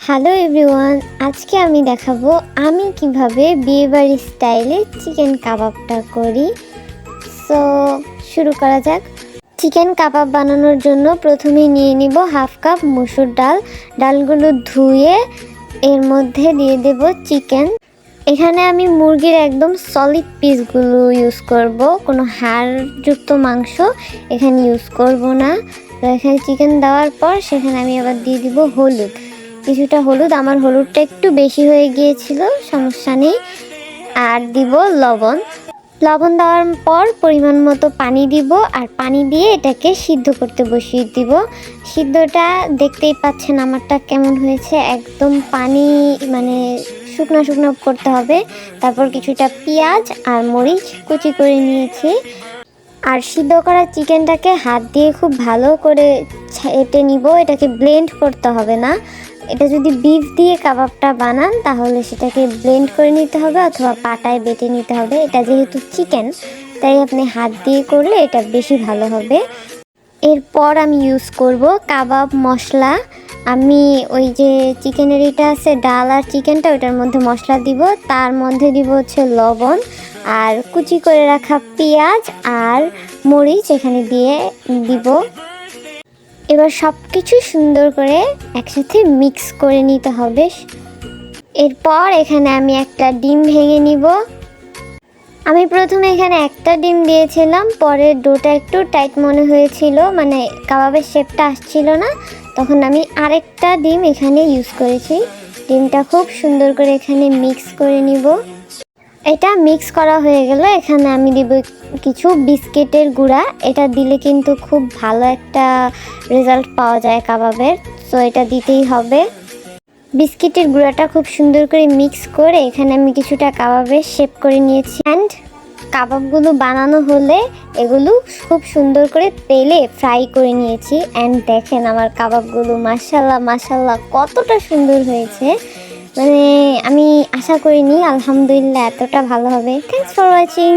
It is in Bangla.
হ্যালো এভরিওয়ান, আজকে আমি দেখাবো আমি কিভাবে বিয়েবাড়ি স্টাইলে চিকেন কাবাবটা করি। সো শুরু করা যাক। চিকেন কাবাব বানানোর জন্য প্রথমে নিয়ে নিব হাফ কাপ মসুর ডাল। ডালগুলো ধুয়ে এর মধ্যে দিয়ে দেব চিকেন। এখানে আমি মুরগির একদম সলিড পিসগুলো ইউজ করব, কোনো হাড়যুক্ত মাংস এখানে ইউজ করব না। তো এখানে চিকেন দেওয়ার পর সেখানে আমি আবার দিয়ে দিব হলুদ, কিছুটা হলুদ। আমার হলুদটা একটু বেশি হয়ে গিয়েছিল, সমস্যা নেই। আর দিব লবণ। লবণ দেওয়ার পর পরিমাণ মতো পানি দিব, আর পানি দিয়ে এটাকে সিদ্ধ করতে বসিয়ে দিব। সিদ্ধটা দেখতেই পাচ্ছেন আমারটা কেমন হয়েছে, একদম পানি মানে শুকনো শুকনো করতে হবে। তারপর কিছুটা পেঁয়াজ আর মরিচ কুচি করে নিয়েছি। আর সিদ্ধ করা চিকেনটাকে হাত দিয়ে খুব ভালো করে ছেটে নিব, এটাকে ব্লেন্ড করতে হবে না। এটা যদি বিফ দিয়ে কাবাবটা বানান তাহলে সেটাকে ব্লেন্ড করে নিতে হবে অথবা পাটায় বেটে নিতে হবে। এটা যেহেতু চিকেন তাই আপনি হাত দিয়ে করলে এটা বেশি ভালো হবে। এরপর আমি ইউজ করব কাবাব মশলা। আমি ওই যে চিকেনের এটা আছে ডাল আর চিকেনটা, ওইটার মধ্যে মশলা দিব। তার মধ্যে দিব হচ্ছে লবণ আর কুচি করে রাখা পেঁয়াজ আর মরিচ এখানে দিয়ে দিব। এবার সব কিছু সুন্দর করে একসাথে মিক্স করে নিতে হবে। এরপর এখানে আমি একটা ডিম ভেঙে নিব। আমি প্রথমে এখানে একটা ডিম দিয়েছিলাম, পরে ডোটা একটু টাইট মনে হয়েছিল, মানে কাবাবের শেপটা আসছিল না, তখন আমি আরেকটা ডিম এখানে ইউজ করেছি। ডিমটা খুব সুন্দর করে এখানে মিক্স করে নিব। এটা মিক্স করা হয়ে গেল। এখানে আমি দিব কিছু বিস্কিটের গুঁড়া। এটা দিলে কিন্তু খুব ভালো একটা রেজাল্ট পাওয়া যায় কাবাবের, সো এটা দিতেই হবে। বিস্কিটের গুঁড়াটা খুব সুন্দর করে মিক্স করে এখানে আমি কিছুটা কাবাবের শেপ করে নিয়েছি। অ্যান্ড কাবাবগুলো বানানো হলে এগুলো খুব সুন্দর করে তেলে ফ্রাই করে নিয়েছি। অ্যান্ড দেখেন আমার কাবাবগুলো মাশাল্লাহ মাশাল্লাহ কতটা সুন্দর হয়েছে, মানে আমি আশা করিনি আলহামদুলিল্লাহ এতটা ভালো হবে। Thanks for watching.